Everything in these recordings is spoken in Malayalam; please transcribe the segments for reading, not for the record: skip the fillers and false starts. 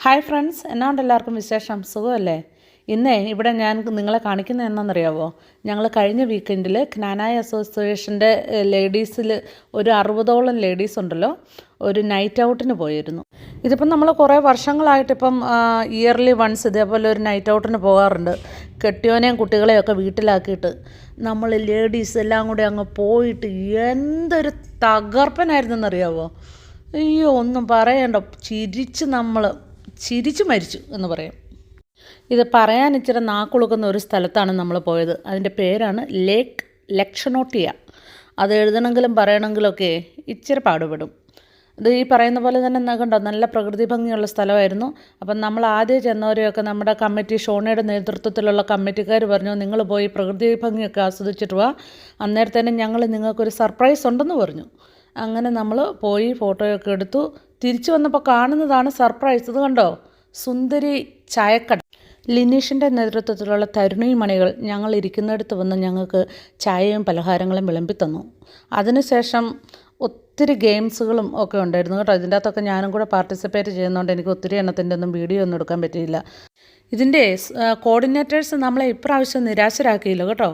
ഹായ് ഫ്രണ്ട്സ്, എന്നാണ്ട് എല്ലാവർക്കും വിശേഷം? സുഖമല്ലേ? ഇന്നേ ഇവിടെ ഞാൻ നിങ്ങളെ കാണിക്കുന്നത് എന്നാണെന്നറിയാവോ? ഞങ്ങൾ കഴിഞ്ഞ വീക്കെൻഡിൽ ജ്ഞാനായ അസോസിയേഷൻ്റെ ലേഡീസിൽ ഒരു 60ഓളം ലേഡീസ് ഉണ്ടല്ലോ, ഒരു നൈറ്റ് ഔട്ടിന് പോയിരുന്നു. ഇതിപ്പം നമ്മൾ കുറേ വർഷങ്ങളായിട്ടിപ്പം ഇയർലി വൺസ് ഇതേപോലെ ഒരു നൈറ്റ് ഔട്ടിന് പോകാറുണ്ട്. കെട്ടിയോനെയും കുട്ടികളെയൊക്കെ വീട്ടിലാക്കിയിട്ട് നമ്മൾ ലേഡീസ് എല്ലാം കൂടെ അങ്ങ് പോയിട്ട് എന്തൊരു തകർപ്പനായിരുന്നെന്നറിയാവോ? അയ്യോ, ഒന്നും പറയണ്ട. ചിരിച്ചു മരിച്ചു എന്ന് പറയാം. ഇത് പറയാൻ ഇച്ചിരി നാക്കുളുക്കുന്ന ഒരു സ്ഥലത്താണ് നമ്മൾ പോയത്. അതിൻ്റെ പേരാണ് ലേക്ക് ലക്ഷണോട്ടിയ. അത് എഴുതണമെങ്കിലും പറയണമെങ്കിലൊക്കെ ഇച്ചിരി പാടുപെടും. ഇത് ഈ പറയുന്ന പോലെ തന്നെ കണ്ടോ, നല്ല പ്രകൃതി ഭംഗിയുള്ള സ്ഥലമായിരുന്നു. അപ്പം നമ്മൾ ആദ്യം ചെന്നവരെയൊക്കെ നമ്മുടെ കമ്മിറ്റി, ഷോണയുടെ നേതൃത്വത്തിലുള്ള കമ്മിറ്റിക്കാർ പറഞ്ഞു, നിങ്ങൾ പോയി പ്രകൃതി ഭംഗിയൊക്കെ ആസ്വദിച്ചിട്ട് വാ, അന്നേരത്തേനും ഞങ്ങൾ നിങ്ങൾക്കൊരു സർപ്രൈസ് ഉണ്ടെന്ന് പറഞ്ഞു. അങ്ങനെ നമ്മൾ പോയി ഫോട്ടോയൊക്കെ എടുത്തു. തിരിച്ചു വന്നപ്പോൾ കാണുന്നതാണ് സർപ്രൈസ്. ഇത് കണ്ടോ, സുന്ദരി ചായക്കട. ലിനീഷിൻ്റെ നേതൃത്വത്തിലുള്ള തരുണി മണികൾ ഞങ്ങൾ ഇരിക്കുന്നിടത്ത് വന്ന് ഞങ്ങൾക്ക് ചായയും പലഹാരങ്ങളും വിളമ്പി തന്നു. അതിനുശേഷം ഒത്തിരി ഗെയിംസുകളും ഒക്കെ ഉണ്ടായിരുന്നു കേട്ടോ. ഇതിൻ്റെ അകത്തൊക്കെ ഞാനും കൂടെ പാർട്ടിസിപ്പേറ്റ് ചെയ്യുന്നതുകൊണ്ട് എനിക്ക് ഒത്തിരി എണ്ണത്തിൻ്റെ ഒന്നും വീഡിയോ ഒന്നും എടുക്കാൻ പറ്റിയില്ല. ഇതിൻ്റെ കോർഡിനേറ്റേഴ്സ് നമ്മളെ ഇപ്രാവശ്യം നിരാശരാക്കിയില്ല കേട്ടോ.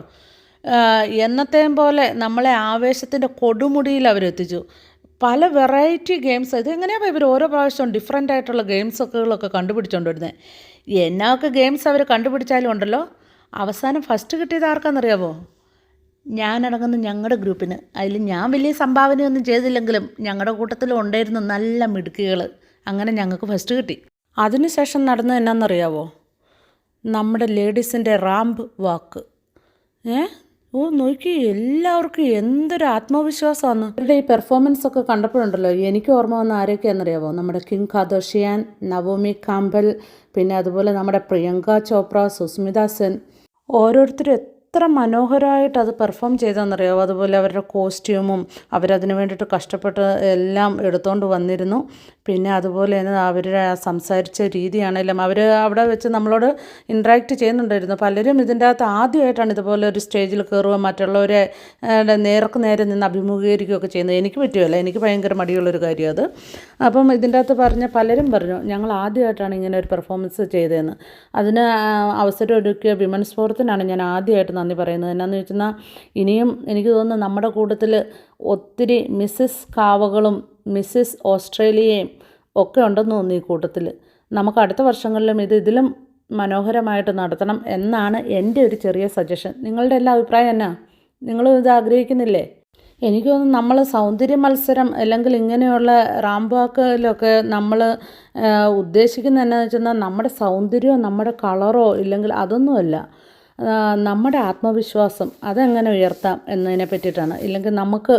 എന്നത്തെയും പോലെ നമ്മളെ ആവേശത്തിൻ്റെ കൊടുമുടിയിൽ അവരെത്തിച്ചു. പല വെറൈറ്റി ഗെയിംസ്. ഇതെങ്ങനെയാണ് ഇവർ ഓരോ പ്രാവശ്യവും ഡിഫറെൻ്റ് ആയിട്ടുള്ള ഗെയിംസൊക്കെ കണ്ടുപിടിച്ചുകൊണ്ട് വരുന്നത്. എന്നൊക്കെ ഗെയിംസ് അവർ കണ്ടുപിടിച്ചാലും ഉണ്ടല്ലോ, അവസാനം ഫസ്റ്റ് കിട്ടിയത് ആർക്കാണെന്നറിയാമോ? ഞാനടങ്ങുന്ന ഞങ്ങളുടെ ഗ്രൂപ്പിന്. അതിൽ ഞാൻ വലിയ സംഭാവനയൊന്നും ചെയ്തില്ലെങ്കിലും ഞങ്ങളുടെ കൂട്ടത്തിലും ഉണ്ടായിരുന്നു നല്ല മിടുക്കികൾ. അങ്ങനെ ഞങ്ങൾക്ക് ഫസ്റ്റ് കിട്ടി. അതിനുശേഷം നടന്നത് എന്നാണെന്നറിയാമോ? നമ്മുടെ ലേഡീസിൻ്റെ റാമ്പ് വാക്ക്. നോക്കി, എല്ലാവർക്കും എന്തൊരു ആത്മവിശ്വാസമാണ്. അവരുടെ ഈ പെർഫോമൻസ് ഒക്കെ കണ്ടപ്പോഴുണ്ടല്ലോ, എനിക്ക് ഓർമ്മ വന്ന ആരൊക്കെയാണെന്നറിയാമോ? നമ്മുടെ കിം കർദാഷിയാൻ, നവോമി കാമ്പൽ, പിന്നെ അതുപോലെ നമ്മുടെ പ്രിയങ്ക ചോപ്ര, സുസ്മിത സെൻ. ഓരോരുത്തരും എത്ര മനോഹരമായിട്ട് അത് പെർഫോം ചെയ്തതെന്നറിയാമോ? അതുപോലെ അവരുടെ കോസ്റ്റ്യൂമും അവരതിന് വേണ്ടിയിട്ട് കഷ്ടപ്പെട്ട് എല്ലാം എടുത്തുകൊണ്ട് വന്നിരുന്നു. പിന്നെ അതുപോലെ തന്നെ അവരുടെ സംസാരിച്ച രീതിയാണെങ്കിലും അവർ അവിടെ വെച്ച് നമ്മളോട് ഇൻട്രാക്ട് ചെയ്യുന്നുണ്ടായിരുന്നു. പലരും ഇതിൻ്റെ അകത്ത് ആദ്യമായിട്ടാണ് ഇതുപോലെ ഒരു സ്റ്റേജിൽ കയറുകയും മറ്റുള്ളവരെ നേർക്ക് നേരെ നിന്ന് അഭിമുഖീകരിക്കുകയൊക്കെ ചെയ്യുന്നത്. എനിക്ക് പറ്റുമല്ല, എനിക്ക് ഭയങ്കര മടിയുള്ളൊരു കാര്യം അത്. അപ്പം ഇതിൻ്റെ അകത്ത് പലരും പറഞ്ഞു ഞങ്ങൾ ആദ്യമായിട്ടാണ് ഇങ്ങനെ ഒരു പെർഫോമൻസ് ചെയ്തതെന്ന്. അതിന് അവസരം ഒരുക്കിയ വിമൻസ് ഫോറത്തിനാണ് ഞാൻ ആദ്യമായിട്ട് നന്ദി പറയുന്നത്. എന്നാന്ന് വെച്ചാൽ ഇനിയും എനിക്ക് തോന്നുന്നു നമ്മുടെ കൂട്ടത്തിൽ ഒത്തിരി മിസ്സിസ് കാവകളും മിസ്സിസ് ഓസ്ട്രേലിയയും ഒക്കെ ഉണ്ടെന്ന് തോന്നുന്നു ഈ കൂട്ടത്തിൽ. നമുക്ക് അടുത്ത വർഷങ്ങളിലും ഇതിലും മനോഹരമായിട്ട് നടത്തണം എന്നാണ് എൻ്റെ ഒരു ചെറിയ സജഷൻ. നിങ്ങളുടെ എല്ലാ അഭിപ്രായം എന്നാ? നിങ്ങളും ഇത് ആഗ്രഹിക്കുന്നില്ലേ? എനിക്ക് തോന്നുന്നു നമ്മൾ സൗന്ദര്യ മത്സരം അല്ലെങ്കിൽ ഇങ്ങനെയുള്ള റാമ്പ് വാക്കിലൊക്കെ നമ്മൾ ഉദ്ദേശിക്കുന്നത് എന്നാന്ന് വെച്ചാൽ നമ്മുടെ സൗന്ദര്യമോ നമ്മുടെ കളറോ ഇല്ലെങ്കിൽ അതൊന്നുമല്ല, നമ്മുടെ ആത്മവിശ്വാസം അതെങ്ങനെ ഉയർത്താം എന്നതിനെ പറ്റിയിട്ടാണ്. ഇല്ലെങ്കിൽ നമുക്ക്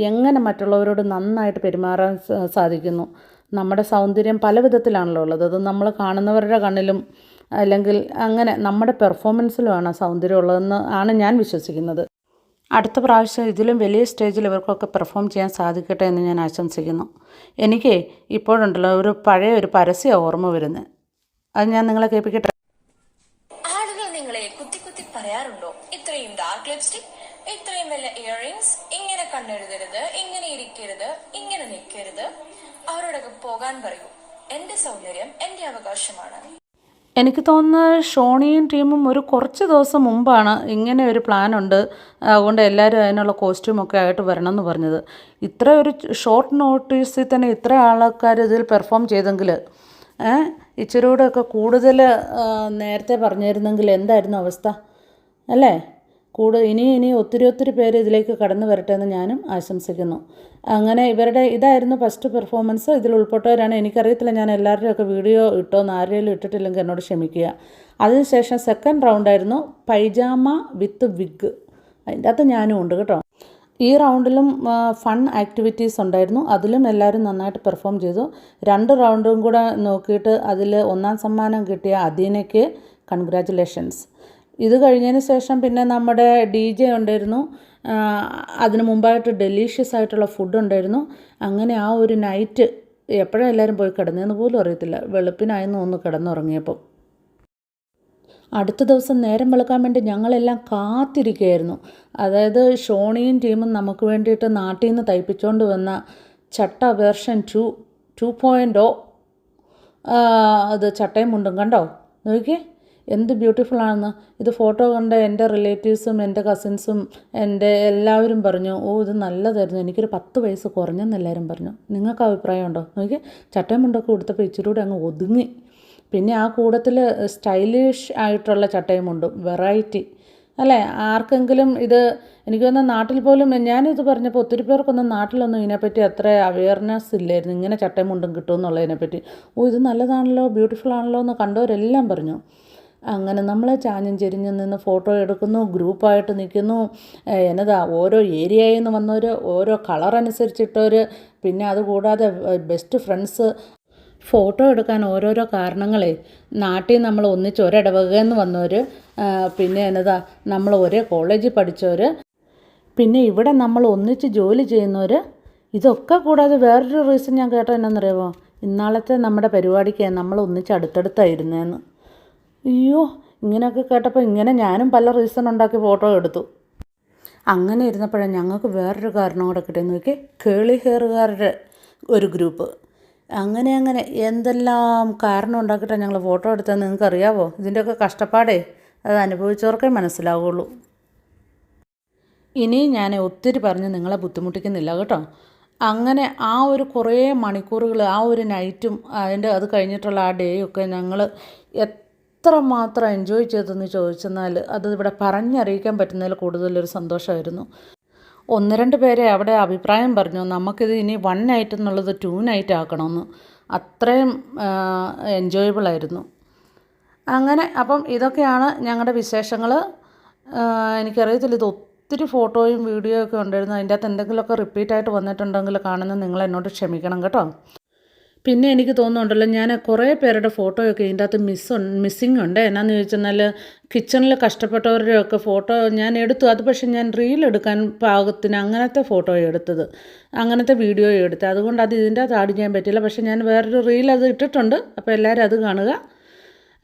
എങ്ങനെ മറ്റുള്ളവരോട് നന്നായിട്ട് പെരുമാറാൻ സാധിക്കുന്നു. നമ്മുടെ സൗന്ദര്യം പല വിധത്തിലാണല്ലോ ഉള്ളത്. അത് നമ്മൾ കാണുന്നവരുടെ കണ്ണിലും അല്ലെങ്കിൽ അങ്ങനെ നമ്മുടെ പെർഫോമൻസിലുമാണ് സൗന്ദര്യം ഉള്ളതെന്ന് ആണ് ഞാൻ വിശ്വസിക്കുന്നത്. അടുത്ത പ്രാവശ്യം ഇതിലും വലിയ സ്റ്റേജിൽ ഇവർക്കൊക്കെ പെർഫോം ചെയ്യാൻ സാധിക്കട്ടെ എന്ന് ഞാൻ ആശംസിക്കുന്നു. എനിക്ക് ഇപ്പോഴുണ്ടല്ലോ പഴയ ഒരു പരസ്യം ഓർമ്മ വരുന്നത്. അത് ഞാൻ നിങ്ങളെ കേൾപ്പിക്കട്ടെ. പറയാറുണ്ടോ, ഇത്രയും ഡാർക്ക് ലിപ്സ്റ്റിക്, ഇത്രയും വലിയ ഇയറിംഗ്സ്, ഇങ്ങനെ കണ്ണെഴുതരുത്, ഇങ്ങനെ ഇരിക്കരുത്, ഇങ്ങനെ നിൽക്കരുത്, അവരോടൊക്കെ പോകാൻ പറയൂ. എന്റെ സൗന്ദര്യം എന്റെ അവകാശമാണ്. എനിക്ക് തോന്നുന്നത് ഷോണിയും ടീമും ഒരു കുറച്ച് ദിവസം മുമ്പാണ് ഇങ്ങനെ ഒരു പ്ലാൻ ഉണ്ട്, അതുകൊണ്ട് എല്ലാവരും അതിനുള്ള കോസ്റ്റ്യൂമൊക്കെ ആയിട്ട് വരണം എന്ന് പറഞ്ഞത്. ഇത്ര ഒരു ഷോർട്ട് നോട്ടീസിൽ തന്നെ ഇത്ര ആൾക്കാർ ഇതിൽ പെർഫോം ചെയ്തെങ്കിൽ ഇച്ചിരി കൂടെയൊക്കെ കൂടുതൽ നേരത്തെ പറഞ്ഞിരുന്നെങ്കിൽ എന്തായിരുന്നു അവസ്ഥ അല്ലേ? ഇനി ഒത്തിരി പേര് ഇതിലേക്ക് കടന്നു വരട്ടെ എന്ന് ഞാനും ആശംസിക്കുന്നു. അങ്ങനെ ഇവരുടെ ഇതായിരുന്നു ഫസ്റ്റ് പെർഫോമൻസ്. ഇതിൽ ഉൾപ്പെട്ടവരാണ്. എനിക്കറിയത്തില്ല ഞാൻ എല്ലാവരുടെയൊക്കെ വീഡിയോ ഇട്ടോന്ന്. ആരെങ്കിലും ഇട്ടിട്ടില്ലെങ്കിൽ എന്നോട് ക്ഷമിക്കുക. അതിനുശേഷം സെക്കൻഡ് റൗണ്ടായിരുന്നു പൈജാമ വിത്ത് വിഗ്. അതിൻ്റെ അകത്ത് ഞാനും ഉണ്ട് കേട്ടോ. ഈ റൗണ്ടിലും ഫൺ ആക്ടിവിറ്റീസ് ഉണ്ടായിരുന്നു. അതിലും എല്ലാവരും നന്നായിട്ട് പെർഫോം ചെയ്തു. 2 റൗണ്ടും കൂടെ നോക്കിയിട്ട് അതിൽ 1ാം സമ്മാനം കിട്ടിയ അദീനയ്ക്ക് കൺഗ്രാറ്റുലേഷൻസ്. ഇത് കഴിഞ്ഞതിന് ശേഷം പിന്നെ നമ്മുടെ DJ ഉണ്ടായിരുന്നു. അതിന് മുമ്പായിട്ട് ഡെലീഷ്യസ് ആയിട്ടുള്ള ഫുഡ് ഉണ്ടായിരുന്നു. അങ്ങനെ ആ ഒരു നൈറ്റ് എപ്പോഴാണ് എല്ലാവരും പോയി കിടന്നതെന്ന് പോലും അറിയത്തില്ല. വെളുപ്പിനായിരുന്നു ഒന്ന് കിടന്നുറങ്ങിയപ്പോൾ. അടുത്ത ദിവസം നേരം വെളുക്കാൻ വേണ്ടി ഞങ്ങളെല്ലാം കാത്തിരിക്കുകയായിരുന്നു. അതായത് ഷോണിയും ടീമും നമുക്ക് വേണ്ടിയിട്ട് നാട്ടിൽ നിന്ന് തയ്പ്പിച്ചുകൊണ്ട് വന്ന ചട്ട വേർഷൻ 2.0 അത് ചട്ടയും മുണ്ടും കണ്ടോ, നോക്കിയേ എന്ത് ബ്യൂട്ടിഫുൾ ആണെന്ന്. ഇത് ഫോട്ടോ കണ്ട എൻ്റെ റിലേറ്റീവ്സും എൻ്റെ കസിൻസും എൻ്റെ എല്ലാവരും പറഞ്ഞു, ഓ ഇത് നല്ലതായിരുന്നു, എനിക്കൊരു 10 വയസ്സ് കുറഞ്ഞെന്ന് എല്ലാവരും പറഞ്ഞു. നിങ്ങൾക്ക് അഭിപ്രായം ഉണ്ടോ? നോക്കിയേ ചട്ടയും മുണ്ടൊക്കെ കൊടുത്തപ്പോൾ ഇച്ചിരി കൂടെ അങ്ങ് ഒതുങ്ങി. പിന്നെ ആ കൂടത്തിൽ സ്റ്റൈലിഷ് ആയിട്ടുള്ള ചട്ടയും മുണ്ടും, വെറൈറ്റി അല്ലേ. ആർക്കെങ്കിലും ഇത് എനിക്ക് തോന്നുന്ന നാട്ടിൽ പോലും ഞാനിത് പറഞ്ഞപ്പോൾ ഒത്തിരി പേർക്കൊന്നും നാട്ടിലൊന്നും ഇതിനെപ്പറ്റി അത്ര അവെയർനെസ് ഇല്ലായിരുന്നു, ഇങ്ങനെ ചട്ടയും മുണ്ടും കിട്ടുമെന്നുള്ളതിനെപ്പറ്റി. ഓ ഇത് നല്ലതാണല്ലോ, ബ്യൂട്ടിഫുൾ ആണല്ലോ എന്ന് കണ്ടവരെല്ലാം പറഞ്ഞു. അങ്ങനെ നമ്മൾ ചാഞ്ഞും ചെരിഞ്ഞും നിന്ന് ഫോട്ടോ എടുക്കുന്നു, ഗ്രൂപ്പായിട്ട് നിൽക്കുന്നു. എന്നതാ ഓരോ ഏരിയയിൽ നിന്ന് വന്നവർ, ഓരോ കളർ അനുസരിച്ചിട്ടവർ, പിന്നെ അതുകൂടാതെ ബെസ്റ്റ് ഫ്രണ്ട്സ്. ഫോട്ടോ എടുക്കാൻ ഓരോരോ കാരണങ്ങളെ, നാട്ടിൽ നമ്മൾ ഒന്നിച്ച് ഒരിടവകയിൽ നിന്ന് വന്നവർ, പിന്നെ എന്നതാ നമ്മൾ ഒരേ കോളേജിൽ പഠിച്ചവർ, പിന്നെ ഇവിടെ നമ്മൾ ഒന്നിച്ച് ജോലി ചെയ്യുന്നവർ. ഇതൊക്കെ കൂടാതെ വേറൊരു റീസൺ ഞാൻ കേട്ടോ എന്നാണെന്നറിയാമോ? ഇന്നാളത്തെ നമ്മുടെ പരിപാടിക്ക് നമ്മൾ ഒന്നിച്ച് അടുത്തടുത്തായിരുന്നേന്ന്. അയ്യോ ഇങ്ങനെയൊക്കെ കേട്ടപ്പോൾ ഇങ്ങനെ ഞാനും പല റീസൺ ഉണ്ടാക്കി ഫോട്ടോ എടുത്തു. അങ്ങനെ ഇരുന്നപ്പോഴാണ് ഞങ്ങൾക്ക് വേറൊരു കാരണം കൂടെ കിട്ടിയെന്ന് നോക്കി, കേളി ഹെയറുകാരുടെ ഒരു ഗ്രൂപ്പ്. അങ്ങനെ എന്തെല്ലാം കാരണം ഉണ്ടാക്കിയിട്ടാണ് ഞങ്ങൾ ഫോട്ടോ എടുത്തതെന്ന് നിങ്ങൾക്ക് അറിയാവോ? ഇതിൻ്റെയൊക്കെ കഷ്ടപ്പാടേ അത് അനുഭവിച്ചവർക്കേ മനസ്സിലാവുള്ളൂ. ഇനി ഞാൻ ഒത്തിരി പറഞ്ഞ് നിങ്ങളെ ബുദ്ധിമുട്ടിക്കുന്നില്ല കേട്ടോ. അങ്ങനെ ആ ഒരു കുറേ മണിക്കൂറുകൾ, ആ ഒരു നൈറ്റും അത് കഴിഞ്ഞിട്ടുള്ള ആ ഡേയൊക്കെ ഞങ്ങൾ എത്രമാത്രം എൻജോയ് ചെയ്തെന്ന് ചോദിച്ചെന്നാൽ അത് ഇവിടെ പറഞ്ഞറിയിക്കാൻ പറ്റുന്നതിൽ കൂടുതലൊരു സന്തോഷമായിരുന്നു. 1-2 പേരെ അവിടെ അഭിപ്രായം പറഞ്ഞു, നമുക്കിത് ഇനി 1 നൈറ്റ് എന്നുള്ളത് 2 നൈറ്റ് ആക്കണമെന്ന്. അത്രയും എൻജോയബിളായിരുന്നു. അങ്ങനെ അപ്പം ഇതൊക്കെയാണ് ഞങ്ങളുടെ വിശേഷങ്ങൾ. എനിക്കറിയത്തില്ല, ഇത് ഒത്തിരി ഫോട്ടോയും വീഡിയോ ഒക്കെ ഉണ്ടായിരുന്നു. അതിൻ്റെ അകത്ത് എന്തെങ്കിലുമൊക്കെ റിപ്പീറ്റായിട്ട് വന്നിട്ടുണ്ടെങ്കിൽ കാണുന്നത് നിങ്ങൾ എന്നോട് ക്ഷമിക്കണം കേട്ടോ. പിന്നെ എനിക്ക് തോന്നുന്നുണ്ടല്ലോ, ഞാൻ കുറേ പേരുടെ ഫോട്ടോയൊക്കെ ഇതിൻ്റെ അകത്ത് മിസ്സിങ് ഉണ്ട്. എന്നാന്ന് ചോദിച്ചെന്നാൽ കിച്ചണിൽ കഷ്ടപ്പെട്ടവരുടെയൊക്കെ ഫോട്ടോ ഞാൻ എടുത്തു. അത് പക്ഷേ ഞാൻ റീൽ എടുക്കാൻ പാകത്തിന് അങ്ങനത്തെ ഫോട്ടോ എടുത്തത്, അങ്ങനത്തെ വീഡിയോ എടുത്തത്. അതുകൊണ്ട് അത് ഇതിൻ്റെ അകത്ത് ആഡ് ചെയ്യാൻ പറ്റില്ല. പക്ഷേ ഞാൻ വേറൊരു റീൽ അത് ഇട്ടിട്ടുണ്ട്, അപ്പോൾ എല്ലാവരും അത് കാണുക.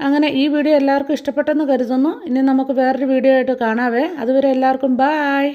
അങ്ങനെ ഈ വീഡിയോ എല്ലാവർക്കും ഇഷ്ടപ്പെട്ടെന്ന് കരുതുന്നു. ഇനി നമുക്ക് വേറൊരു വീഡിയോ ആയിട്ട് കാണാവേ. അതുവരെ എല്ലാവർക്കും ബായ്.